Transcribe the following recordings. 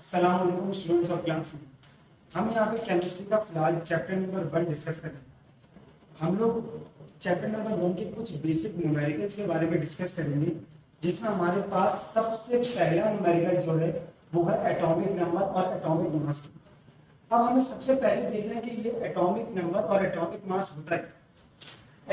अस्सलाम वालेकुम students of class. हम यहाँ पे केमिस्ट्री का फिलहाल चैप्टर नंबर 1 डिस्कस करेंगे। हम लोग चैप्टर नंबर 1 के कुछ बेसिक न्यूमेरिकल्स के बारे में डिस्कस करेंगे, जिसमें हमारे पास सबसे पहला न्यूमेरिकल जो है वो है एटॉमिक नंबर और एटॉमिक मास। अब हमें सबसे पहले देखना है कि ये एटॉमिक नंबर और एटॉमिक मास होता है।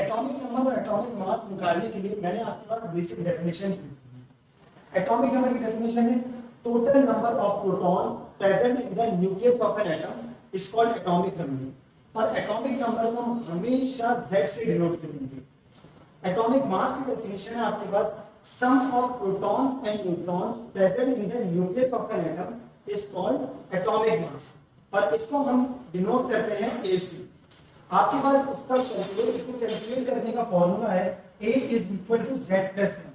एटॉमिक नंबर और एटॉमिक मास निकालने के लिए मैंने आपके पास बेसिक डेफिनेशन दी। एटॉमिक नंबर की डेफिनेशन है total number of protons present in the nucleus of an atom is called atomic number. और एटॉमिक नंबर को हम हमेशा Z से डिनोट करेंगे। एटॉमिक मास की डेफिनेशन है आपके पास sum of protons and neutrons present in the nucleus of an atom is called atomic mass, और इसको हम डिनोट करते हैं A से। आपके पास इसको कैलकुलेट करने का फॉर्मूला है A is equal to Z plus M।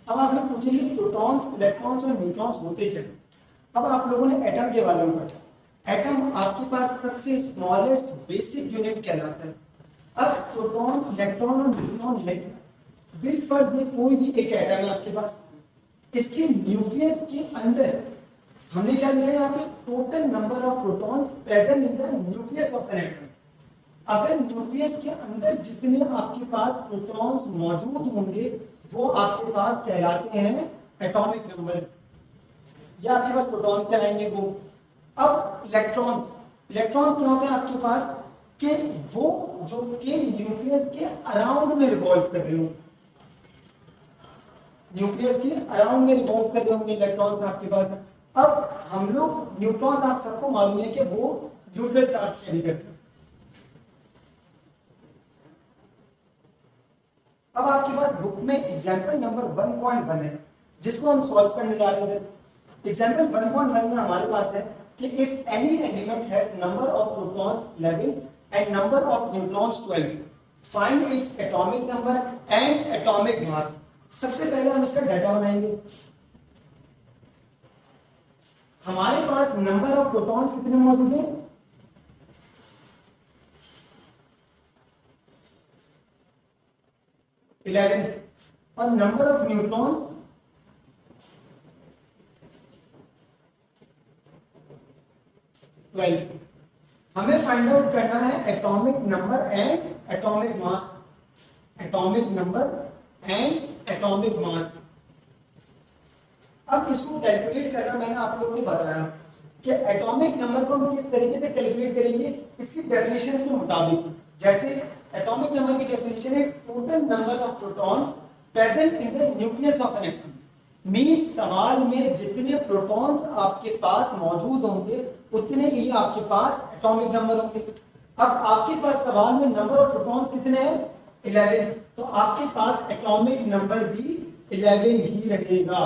अब आप लोग पूछेंगे प्रोटॉन्स, इलेक्ट्रॉन्स और न्यूट्रॉन्स होते क्या हैं। अब आप लोगों ने एटम के बारे में पढ़ा। एटम आपके पास सबसे स्मॉलेस्ट बेसिक यूनिट कहलाता है। अब प्रोटॉन, इलेक्ट्रॉन और न्यूट्रॉन है, बिल्कुल ये कोई भी एक एटम है आपके पास। इसके न्यूक्लियस के अंदर हमने क्या लिया है यहाँ पे total number of protons present in the nucleus of an atom. अगर न्यूक्लियस के अंदर जितने आपके पास प्रोटॉन्स मौजूद होंगे वो आपके पास कहलाते हैं एटॉमिक नंबर, या आपके पास प्रोटॉन्स कहलाएंगे वो। अब इलेक्ट्रॉन्स क्या होते हैं आपके पास कि वो जो कि न्यूक्लियस के अराउंड में रिवॉल्व कर रहे हो, न्यूक्लियस के अराउंड में रिवॉल्व कर रहे होंगे इलेक्ट्रॉन्स आपके पास। अब हम लोग न्यूट्रॉन, आप सबको मालूम है कि वो न्यूट्रल चार्ज कैरी करते हैं। अब आपके पास बुक में एग्जांपल नंबर 1.1 है, जिसको हम सॉल्व करने जा रहे थे। एग्जांपल 1.1 में हमारे पास है कि if any element have number of protons 11 and number of neutrons 12, find its atomic number and atomic mass. सबसे पहले हम इसका डाटा बनाएंगे। हमारे पास नंबर ऑफ प्रोटॉन्स कितने मौजूद हैं? 11 और नंबर ऑफ न्यूट्रॉन्स 12। हमें फाइंड आउट करना है atomic number and atomic mass. Atomic number and atomic mass. अब इसको कैलकुलेट करना मैंने आप लोगों को बताया कि एटॉमिक नंबर को हम किस तरीके से कैलकुलेट करेंगे, इसकी डेफिनेशंस के मुताबिक। जैसे एटॉमिक नंबर की डेफिनेशन है total number of protons present in the nucleus of an atom. Means सवाल में जितने प्रोटॉन्स आपके पास मौजूद होंगे उतने ही आपके पास एटॉमिक नंबर होंगे। अब आपके पास सवाल में नंबर ऑफ प्रोटॉन्स कितने हैं? 11, तो आपके पास एटॉमिक नंबर भी 11 ही रहेगा।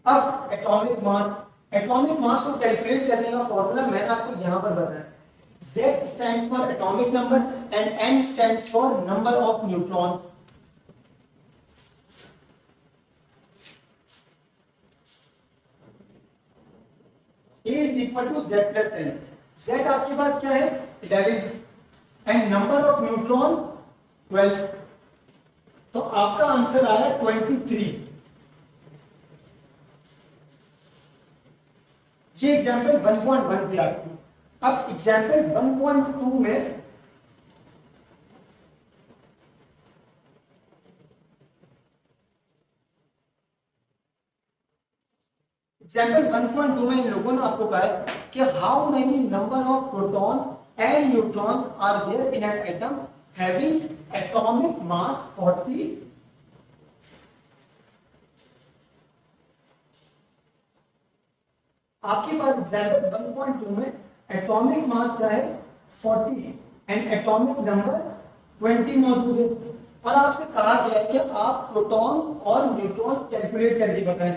अब एटॉमिक मास को कैलकुलेट करने का फॉर्मूला मैंने आपको यहां पर बताया। Z stands for atomic number and N stands for number of neutrons. A is equal to Z plus N. Z आपके पास क्या है? 11 and number of neutrons 12. तो आपका आंसर आ रहा है 23। ये एग्जाम्पल 1.1 थे आपको। अब एग्जाम्पल 1.2 में इन लोगों ने आपको कहा है कि how many number of protons and neutrons are there in an atom having atomic mass 40। आपके पास एग्जाम्पल 1.2 में एटॉमिक मास क्या है? 40 एंड एटॉमिक नंबर 20 मौजूद है, और आपसे कहा गया है कि आप प्रोटॉन्स और न्यूट्रॉन्स कैलकुलेट करके बताएं।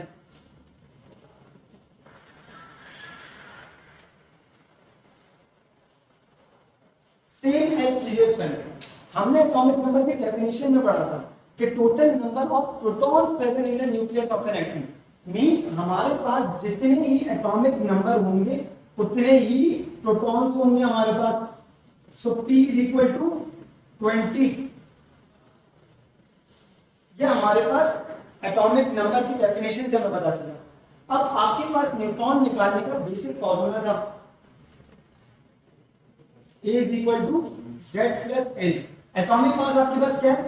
सेम एज प्रीवियस वन, हमने एटॉमिक नंबर की डेफिनेशन में पढ़ा था कि total number of protons present in the nucleus of an atom. Means हमारे पास जितने ही एटॉमिक नंबर होंगे उतने ही प्रोटॉन्स होंगे हमारे पास। सो P इज इक्वल टू 20। ये हमारे पास एटॉमिक नंबर की डेफिनेशन से हमें पता चला। अब आपके पास न्यूट्रॉन निकालने का बेसिक फॉर्मूला था, A is equal to Z plus N। Atomic mass आपके पास क्या है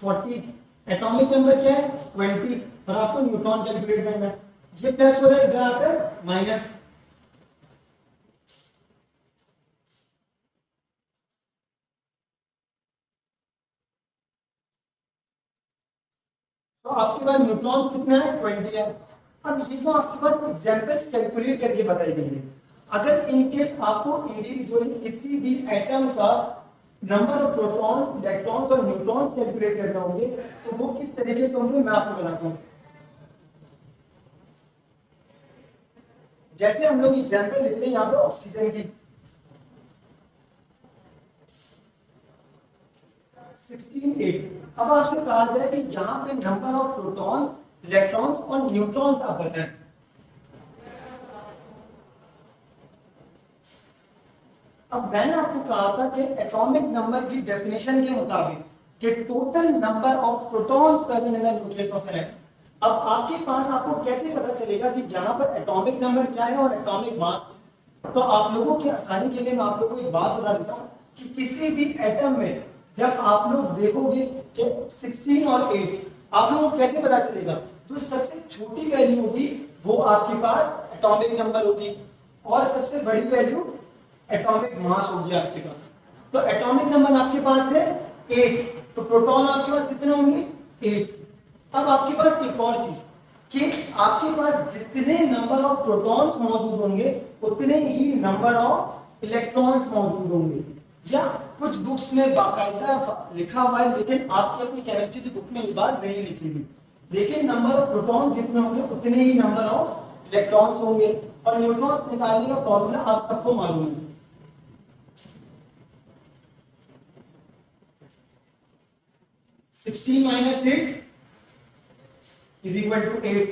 40, एटॉमिक नंबर क्या है 20, और आपको न्यूट्रॉन कैलकुलेट करना है। ये प्लस हो रहा है, इधर आकर माइनस। तो आपके पास न्यूट्रॉन्स कितने हैं 20 है। अब ये तो आपके पास एग्जांपल्स कैलकुलेट करके बताई गई है। अगर इन केस आपको इंडिविजुअली किसी भी एटम का नंबर ऑफ प्रोटॉन्स, इलेक्ट्रॉन्स और न्यूट्रॉन्स कैलकुलेट करने होंगे तो वो किस तरीके से होंगे मैं आपको बताता हूं। जैसे हम लोग एग्जांपल लेते हैं यहां पे ऑक्सीजन की, 16 अब आपसे कहा जाए कि यहां पे नंबर ऑफ प्रोटॉन्स, इलेक्ट्रॉन्स और न्यूट्रॉन्स आप बताएं। अब मैंने आपको कहा था कि एटॉमिक नंबर की डेफिनेशन के मुताबिक कि total number of protons present in the nucleus of an atom. अब आपके पास आपको कैसे पता चलेगा कि यहाँ पर एटॉमिक नंबर क्या है और एटॉमिक मास? तो आप लोगों की आसानी के लिए मैं आप लोगों को एक बात बता देता हूँ कि किसी भी एटम में जब आप लोग देखोगे कि 16 और 8, आप लोगों को कैसे पता चलेगा? जो सबसे छोटी वैल्यू होगी वो आपके पास एटॉमिक नंबर होगी और सबसे बड़ी वैल्यू एटॉमिक मास होगी आपके पास। तो एटॉमिक नंबर आपके पास है 8, तो प्रोटॉन आपके पास कितने होंगे 8। अब आपके पास एक और चीज कि आपके पास जितने नंबर ऑफ प्रोटॉन्स मौजूद होंगे उतने ही नंबर ऑफ इलेक्ट्रॉन्स मौजूद होंगे। या कुछ बुक्स में बाकायदा लिखा हुआ है, लेकिन आपकी अपनी केमिस्ट्री की बुक में ये बात नहीं लिखी हुई। लेकिन नंबर ऑफ प्रोटॉन जितने होंगे उतने ही नंबर ऑफ इलेक्ट्रॉन्स होंगे। और न्यूट्रॉन्स निकालने का फॉर्मूला आप सबको मालूम है, 16 माइनस 8 इज इक्वल टू 8।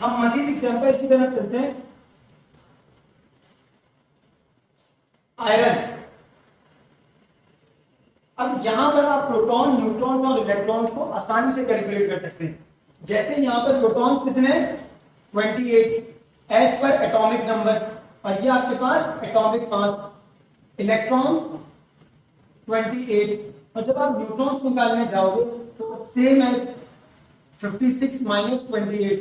हम मजीद एग्जांपल्स की तरफ चलते हैं। आयरन, अब यहां पर आप प्रोटॉन, न्यूट्रॉन्स और इलेक्ट्रॉन्स को आसानी से कैलकुलेट कर सकते हैं। जैसे यहां पर प्रोटॉन्स कितने 28 एज पर एटॉमिक नंबर, और ये आपके पास एटॉमिक मास, इलेक्ट्रॉन्स 28। और जब आप न्यूट्रॉन्स निकालने जाओगे तो सेम एज 56 माइनस 28,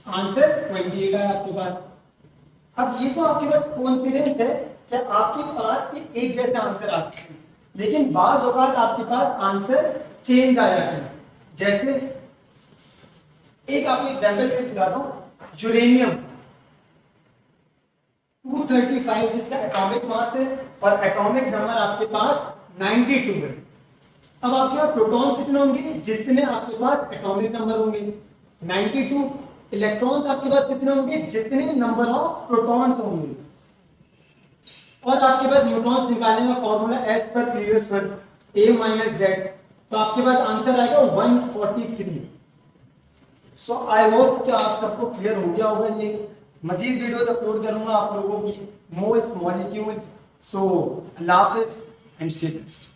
आंसर 28 है आपके पास। अब ये तो आपके पास कोइंसिडेंस है कि आपके पास एक जैसे आंसर आ सकते हैं, लेकिन बाज औकात आपके पास आंसर चेंज आ जाते हैं। जैसे एक आपको एग्जांपल देके दिखाता हूं, यूरेनियम 235 जिसका एटॉमिक मास है और एटॉमिक नंबर आपके पास 92 है। अब आपके पास प्रोटॉन्स कितने होंगे जितने आपके पास एटॉमिक नंबर होंगे 92, इलेक्ट्रॉन्स आपके पास कितने होंगे जितने नंबर ऑफ प्रोटॉन्स होंगे। और आपके पास न्यूट्रॉन्स निकालने का formula as per previous one a minus z, तो आपके पास आंसर आएगा 143। सो आई होप कि आप सबको क्लियर हो गया होगा। ये मजीद वीडियोस अपलोड करूंगा आप लोगों की, moles, molecules. So Allah Hafiz and stay best.